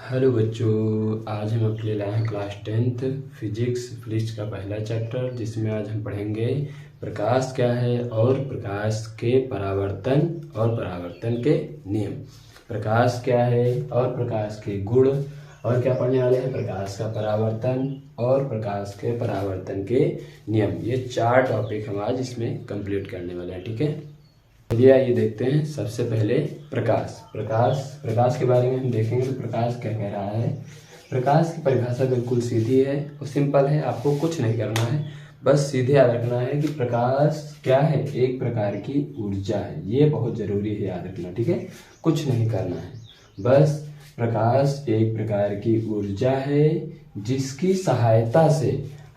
Hello बच्चों, आज हम अपने लाए हैं क्लास 10th फिजिक्स का पहला चैप्टर, जिसमें आज हम पढ़ेंगे प्रकाश क्या है और प्रकाश के परावर्तन और परावर्तन के नियम। प्रकाश क्या है और प्रकाश के गुण, और क्या पढ़ने वाले हैं प्रकाश का परावर्तन और प्रकाश के परावर्तन के नियम। ये 4 टॉपिक हम आज इसमें कंप्लीट करने वाले हैं। ठीक है, चलिए आइए देखते हैं। सबसे पहले प्रकाश के बारे में हम देखेंगे तो प्रकाश क्या कह रहा है। प्रकाश की परिभाषा बिल्कुल सीधी है और सिंपल है, आपको कुछ नहीं करना है, बस सीधे याद रखना है कि प्रकाश क्या है, एक प्रकार की ऊर्जा है। ये बहुत जरूरी है याद रखना, ठीक है, कुछ नहीं करना है, बस प्रकाश एक प्रकार की ऊर्जा है जिसकी सहायता से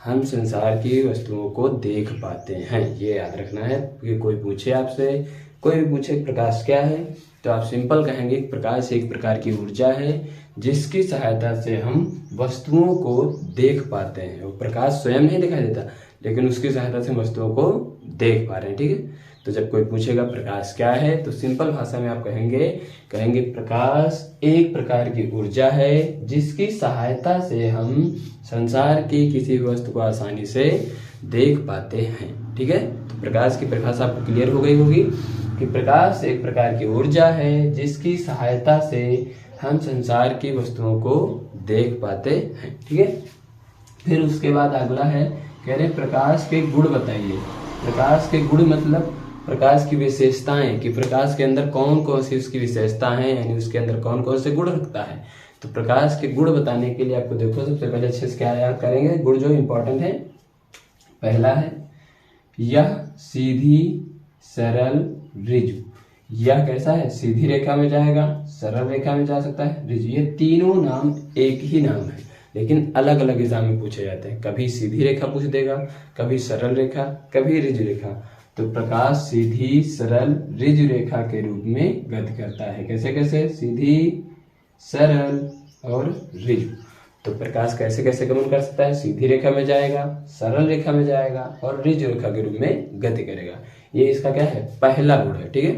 हम संसार की वस्तुओं को देख पाते हैं। ये याद रखना है कि कोई पूछे आपसे, कोई भी पूछे प्रकाश क्या है, तो आप सिंपल कहेंगे प्रकाश एक प्रकार की ऊर्जा है जिसकी सहायता से हम वस्तुओं को देख पाते हैं। वो प्रकाश स्वयं नहीं दिखाई देता, लेकिन उसकी सहायता से वस्तुओं को देख पा रहे हैं। ठीक है, तो जब कोई पूछेगा प्रकाश क्या है, तो सिंपल भाषा में आप कहेंगे प्रकाश एक प्रकार की ऊर्जा है जिसकी सहायता से हम संसार की किसी भी वस्तु को आसानी से देख पाते हैं। ठीक है, तो प्रकाश की परिभाषा आपको क्लियर हो गई होगी कि प्रकाश एक प्रकार की ऊर्जा है जिसकी सहायता से हम संसार की वस्तुओं को देख पाते हैं। ठीक है, फिर उसके बाद अगला है, कह रहे प्रकाश के गुण बताइए। प्रकाश के गुण मतलब प्रकाश की विशेषताएं, कि प्रकाश के अंदर कौन कौन सी उसकी विशेषता है, यानी उसके अंदर कौन कौन से गुण रखता है। तो प्रकाश के गुण बताने के लिए आपको देखो, सबसे पहले अच्छे से क्या याद करेंगे, गुण जो इंपॉर्टेंट है। पहला है यह सीधी सरल ऋजु। यह कैसा है, सीधी रेखा में जाएगा, सरल रेखा में जा सकता है, ऋजु। ये तीनों नाम एक ही नाम है, लेकिन अलग अलग एग्जाम में पूछे जाते हैं। कभी सीधी रेखा पूछ देगा, कभी सरल रेखा, कभी ऋजु रेखा। तो प्रकाश सीधी सरल ऋजु रेखा के रूप में गति करता है। कैसे कैसे, सीधी सरल और ऋजु। तो प्रकाश कैसे कैसे गमन कर सकता है, सीधी रेखा में जाएगा, सरल रेखा में जाएगा और ऋजु रेखा के रूप में गति करेगा। ये इसका क्या है, पहला गुण है। ठीक है,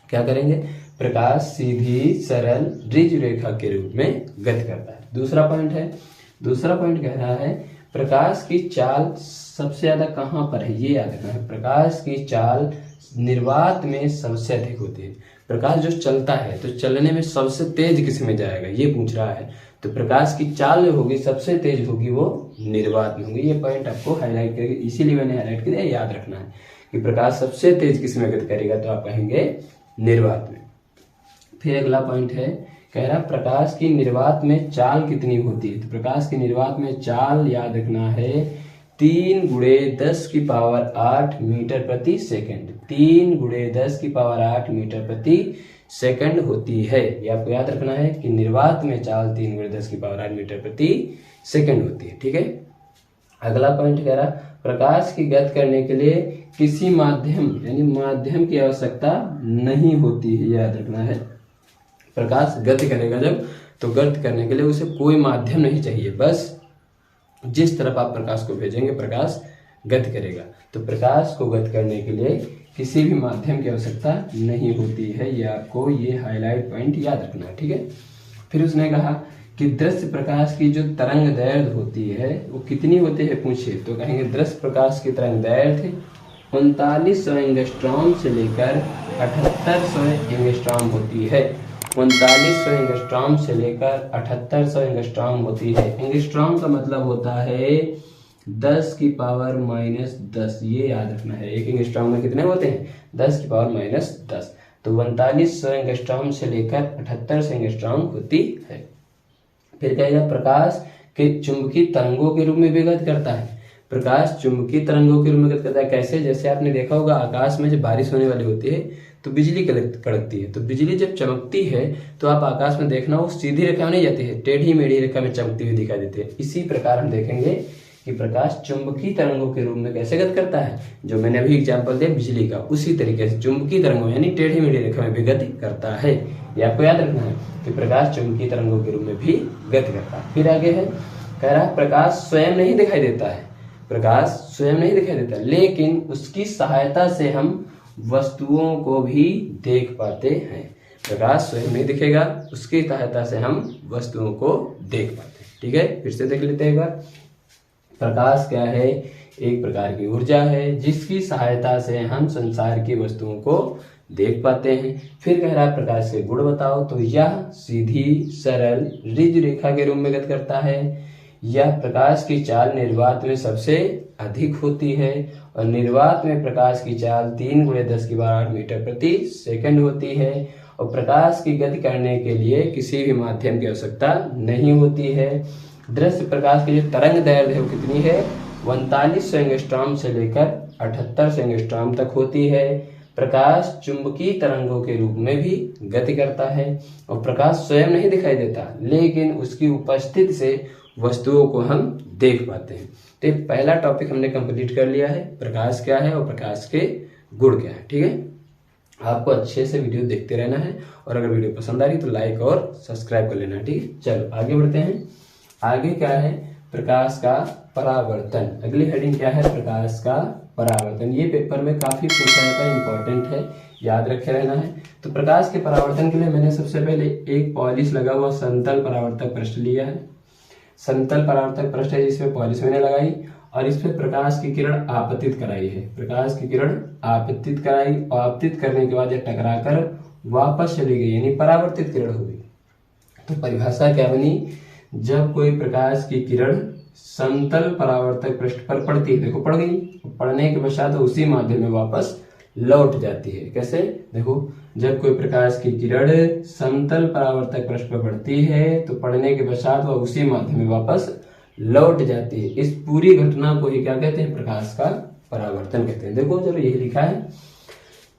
क्या करेंगे, प्रकाश सीधी सरल ऋजु रेखा के रूप में गति करता है। दूसरा पॉइंट कह रहा है प्रकाश की चाल सबसे ज्यादा कहां पर है, ये याद रखना है। प्रकाश की चाल निर्वात में सबसे अधिक होती है। प्रकाश जो चलता है तो चलने में सबसे तेज किस में जाएगा, ये पूछ रहा है। तो प्रकाश की चाल जो होगी सबसे तेज होगी वो निर्वात में होगी। ये पॉइंट आपको हाईलाइट करेंगे, इसीलिए मैंने हाईलाइट किया, याद रखना है कि प्रकाश सबसे तेज किस में गति करेगा, तो आप कहेंगे निर्वात में। फिर अगला पॉइंट है, कह रहा प्रकाश की निर्वात में चाल कितनी होती है। तो प्रकाश की निर्वात में चाल याद रखना है 3 × 10⁸ मीटर प्रति सेकंड। 3 × 10⁸ मीटर प्रति सेकंड होती है। ये आपको याद रखना है कि निर्वात में चाल 3 × 10⁸ मीटर प्रति सेकंड होती है। ठीक है, अगला पॉइंट कह रहा प्रकाश की गति करने के लिए किसी माध्यम यानी माध्यम की आवश्यकता नहीं होती है, याद रखना है। प्रकाश गति करेगा जब, तो गति करने के लिए उसे कोई माध्यम नहीं चाहिए, बस जिस तरफ आप प्रकाश को भेजेंगे प्रकाश गति करेगा। तो प्रकाश को गति करने के लिए किसी भी माध्यम की आवश्यकता नहीं होती है। ये आपको ये हाईलाइट पॉइंट याद रखना है। ठीक है, फिर उसने कहा कि दृश्य प्रकाश की जो तरंग दैर्घ्य होती है वो कितनी होती है पूछिए, तो कहेंगे दृश्य प्रकाश की तरंग दैर्घ्य 3900 एंगस्ट्रॉम से लेकर 7800 एंगस्ट्रॉम होती है। 3900 एंगस्ट्रॉम से लेकर 7800 एंगस्ट्रॉम होती है। एंगस्ट्रॉम का मतलब होता है 10⁻⁻10। ये याद रखना है, एक एंगस्ट्रॉम में कितने होते हैं, 10⁻⁻10। तो 3900 एंगस्ट्रॉम से लेकर 7800 एंगस्ट्रॉम होती है। फिर कहेगा प्रकाश के चुंबकीय तरंगों के रूप में भी गति करता है। प्रकाश चुंबकीय तरंगों के रूप में गति करता है। कैसे, जैसे आपने देखा होगा आकाश में जब बारिश होने वाली होती है तो बिजली कड़कती है। तो बिजली जब चमकती है तो आप आकाश में देखना वो सीधी रेखा में नहीं जाती है, टेढ़ी मेढ़ी रेखा में चमकती हुई दिखाई देती है। इसी प्रकार हम देखेंगे कि प्रकाश चुंबकीय तरंगों के रूप में कैसे गति करता है, जो मैंने अभी एग्जाम्पल दिया बिजली का, उसी तरीके से चुंबकीय तरंगों यानी टेढ़ी मेढ़ी रेखा में भी गति करता है। ये आपको याद रखना है कि प्रकाश चुंबकीय तरंगों के रूप में भी गति करता है। फिर आगे है, कह रहा है प्रकाश स्वयं नहीं दिखाई देता है। प्रकाश स्वयं नहीं दिखाई देता, लेकिन उसकी सहायता से हम वस्तुओं को भी देख पाते हैं। प्रकाश स्वयं नहीं दिखेगा, उसकी सहायता से हम वस्तुओं को देख पाते हैं। ठीक है, फिर से देख लेते हैं एक बार। प्रकाश क्या है? एक प्रकार की ऊर्जा है जिसकी सहायता से हम संसार की वस्तुओं को देख पाते हैं। फिर कह रहा है प्रकाश के गुण बताओ, तो यह सीधी सरल ऋज रेखा के रूप में गति करता है। यह प्रकाश की चाल निर्वात में सबसे अधिक होती है और निर्वात में प्रकाश की चाल 3 × 10⁻8 मीटर प्रति सेकंड होती है और प्रकाश की गति करने के लिए किसी भी माध्यम की आवश्यकता नहीं होती है। दृश्य प्रकाश की जो तरंग दैर्घ्य है वो कितनी है? 39 एंगस्ट्रॉम से लेकर 78 एंगस्ट्रॉम तक होती है। प्रकाश चुंबकीय तरंगों के रूप में भी गति करता है और प्रकाश स्वयं नहीं दिखाई देता, लेकिन उसकी उपस्थिति से वस्तुओं को हम देख पाते हैं। तो पहला टॉपिक हमने कंप्लीट कर लिया है, प्रकाश क्या है और प्रकाश के गुण क्या है। ठीक है, आपको अच्छे से वीडियो देखते रहना है और अगर वीडियो पसंद आ रही तो लाइक और सब्सक्राइब कर लेना। ठीक है, चलो आगे बढ़ते हैं। आगे क्या है? प्रकाश का परावर्तन। अगली हेडिंग क्या है? प्रकाश का परावर्तन। ये पेपर में काफी पूछा जाता है, इंपॉर्टेंट है, याद रखे रहना है। तो प्रकाश के परावर्तन के लिए मैंने सबसे पहले एक पॉलिश लगा हुआ समतल परावर्तक पृष्ठ लिया है। समतल परावर्तक पृष्ठ है जिसमें पॉलिश मैंने लगाई और इस पर प्रकाश की किरण आपतित कराई है। प्रकाश की किरण आपतित कराई और आपतित करने के बाद यह टकराकर वापस चली गई, यानी परावर्तित किरण हो गई। तो परिभाषा क्या बनी? जब कोई प्रकाश की किरण समतल परावर्तक पृष्ठ पर पड़ती है, देखो पड़ गई, पड़ने के पश्चात उसी माध्यम में वापस लौट जाती है। कैसे? देखो, जब कोई प्रकाश की किरण समतल परावर्तक पृष्ठ पर पड़ती है तो पड़ने के पश्चात वह उसी माध्यम में वापस लौट जाती है। इस पूरी घटना को ही क्या कहते हैं? प्रकाश का परावर्तन कहते हैं। देखो चलो यही लिखा है,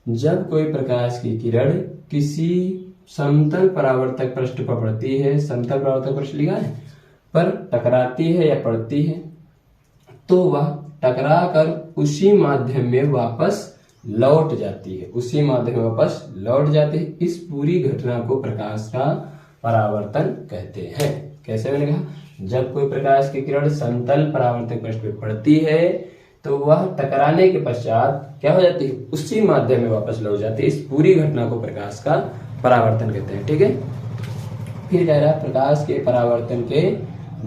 जब कोई प्रकाश की किरण किसी समतल परावर्तक पृष्ठ पर पड़ती है, समतल परावर्तक पृष्ठ लिखा है, पर टकराती है या पड़ती है, तो वह टकरा कर उसी माध्यम में वापस लौट जाती है, उसी माध्यम में वापस लौट जाती है। इस पूरी घटना को प्रकाश का परावर्तन कहते हैं। कैसे? मैंने कहा, जब कोई प्रकाश की किरण समतल परावर्तक पृष्ठ पर पड़ती है तो वह टकराने के पश्चात क्या हो जाती है? उसी माध्यम में वापस लौट जाती है। इस पूरी घटना को प्रकाश का परावर्तन कहते हैं। ठीक है, फिर कह रहा है प्रकाश के परावर्तन के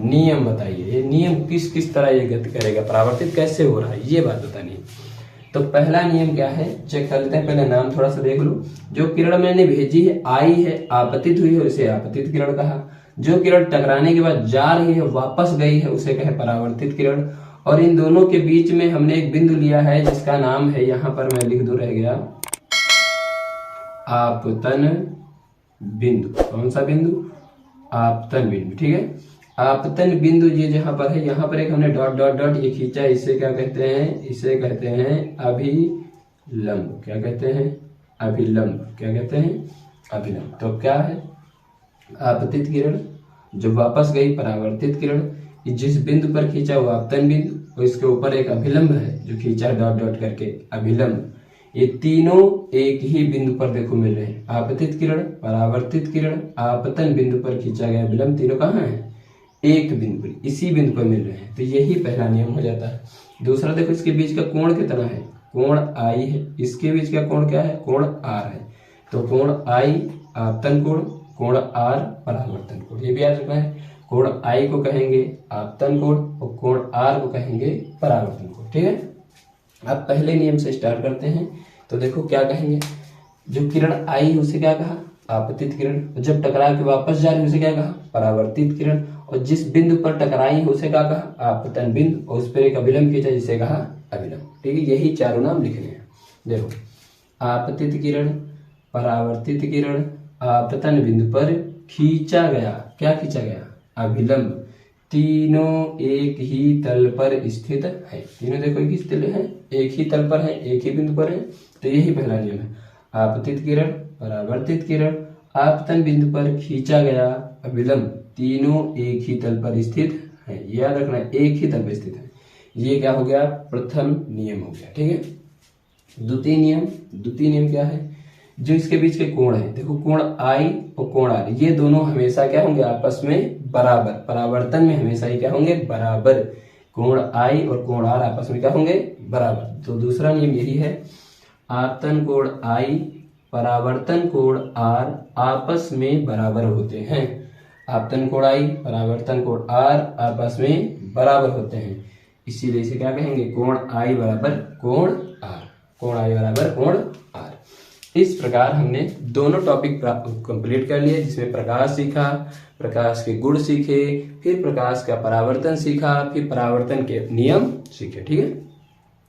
नियम बताइए। ये नियम किस किस तरह ये गति करेगा, परावर्तित कैसे हो रहा है, ये बात बतानी है। तो पहला नियम क्या है, चेक कर लेते हैं। पहले नाम थोड़ा सा देख लो। जो किरण मैंने भेजी है, आई है, आपतित हुई है, उसे आपतित किरण कहा। जो किरण टकराने के बाद जा रही है, वापस गई है, उसे कहे परावर्तित किरण। और इन दोनों के बीच में हमने एक बिंदु लिया है जिसका नाम है, यहां पर मैं लिख दूं, रह गया, आपतन बिंदु। कौन सा बिंदु? आपतन बिंदु। ठीक है, आपतन बिंदु ये जहां पर है, यहां पर एक हमने डॉट डॉट डॉट ये खींचा, इसे क्या कहते हैं? इसे कहते हैं अभिलंब। क्या कहते हैं? अभिलंब। क्या कहते हैं? अभिलंब। तो क्या है? आपतित किरण जो वापस गई, परावर्तित किरण। जिस बिंदु पर खींचा वो आपतन बिंदु और इसके ऊपर एक अभिलंब है जो खींचा डॉट डॉट करके, अभिलंब। ये तीनों एक ही बिंदु पर देखो मिल रहे हैं। आपतित किरण, परावर्तित किरण, आपतन बिंदु पर खींचा गया अभिलंब, तीनों कहाँ है? एक बिंदु पर, इसी बिंदु पर मिल रहे हैं। तो यही पहला नियम हो जाता है। दूसरा देखो, इसके बीच का कोण कितना है? कोण आई है। इसके बीच का कोण क्या है? कोण आर है। तो कोण आई आपतन कोण, कोण आर परावर्तन कोण। ये भी याद रखना है। कोण आई को कहेंगे आपतन कोण और कोण आर को कहेंगे परावर्तन कोण। ठीक है, अब पहले नियम से स्टार्ट करते हैं। तो देखो क्या कहेंगे, जो किरण आई उसे क्या कहा? आपतित किरण। जब टकरा के वापस जा रही उसे क्या कहा? परावर्तित किरण। और जिस बिंदु पर टकराई है उसे क्या कहा? आपतन बिंदु। और उस पर एक अभिलंब खींचा जिसे कहा अभिलंब। ठीक है, यही चारों नाम लिखने हैं। देखो, आपतित किरण, परावर्तित किरण, आपतन बिंदु पर खींचा गया, क्या खींचा गया? अभिलंब। तीनों एक ही तल पर स्थित है। तीनों देखो एक ही तल है, एक ही तल पर है, एक ही बिंदु पर है। तो यही पहला नियम है। आपतित किरण, परावर्तित किरण, आपतन बिंदु पर खींचा गया अभिलंब, तीनों एक ही तल पर स्थित है। याद रखना, एक ही तल पर स्थित है। ये क्या हो गया? प्रथम नियम हो गया। ठीक है, द्वितीय नियम क्या है? जो इसके बीच के कोण है, देखो कोण आई और कोण आर, ये दोनों हमेशा क्या होंगे? आपस में बराबर। परावर्तन में हमेशा ही क्या होंगे? बराबर। कोण आई और कोण आर आपस में क्या होंगे? बराबर। तो दूसरा नियम यही है, आपतन कोण आई परावर्तन कोण R आपस में बराबर होते हैं। आपतन कोण I, परावर्तन कोण R आपस में बराबर होते हैं, इसीलिए इसे क्या कहेंगे, कोण I बराबर कोण R, कोण I बराबर कोण R। इस प्रकार हमने दोनों टॉपिक कंप्लीट कर लिए, जिसमें प्रकाश सीखा, प्रकाश के गुण सीखे, फिर प्रकाश का परावर्तन सीखा, फिर परावर्तन के नियम सीखे। ठीक है,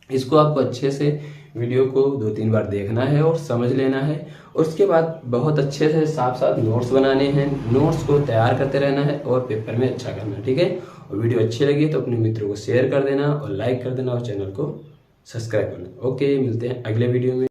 इसको आपको अच्छे से वीडियो को 2-3 बार देखना है और समझ लेना है, और उसके बाद बहुत अच्छे से साथ साथ नोट्स बनाने हैं, नोट्स को तैयार करते रहना है और पेपर में अच्छा करना है। ठीक है, और वीडियो अच्छी लगी तो अपने मित्रों को शेयर कर देना और लाइक कर देना और चैनल को सब्सक्राइब करना। ओके, मिलते हैं अगले वीडियो में।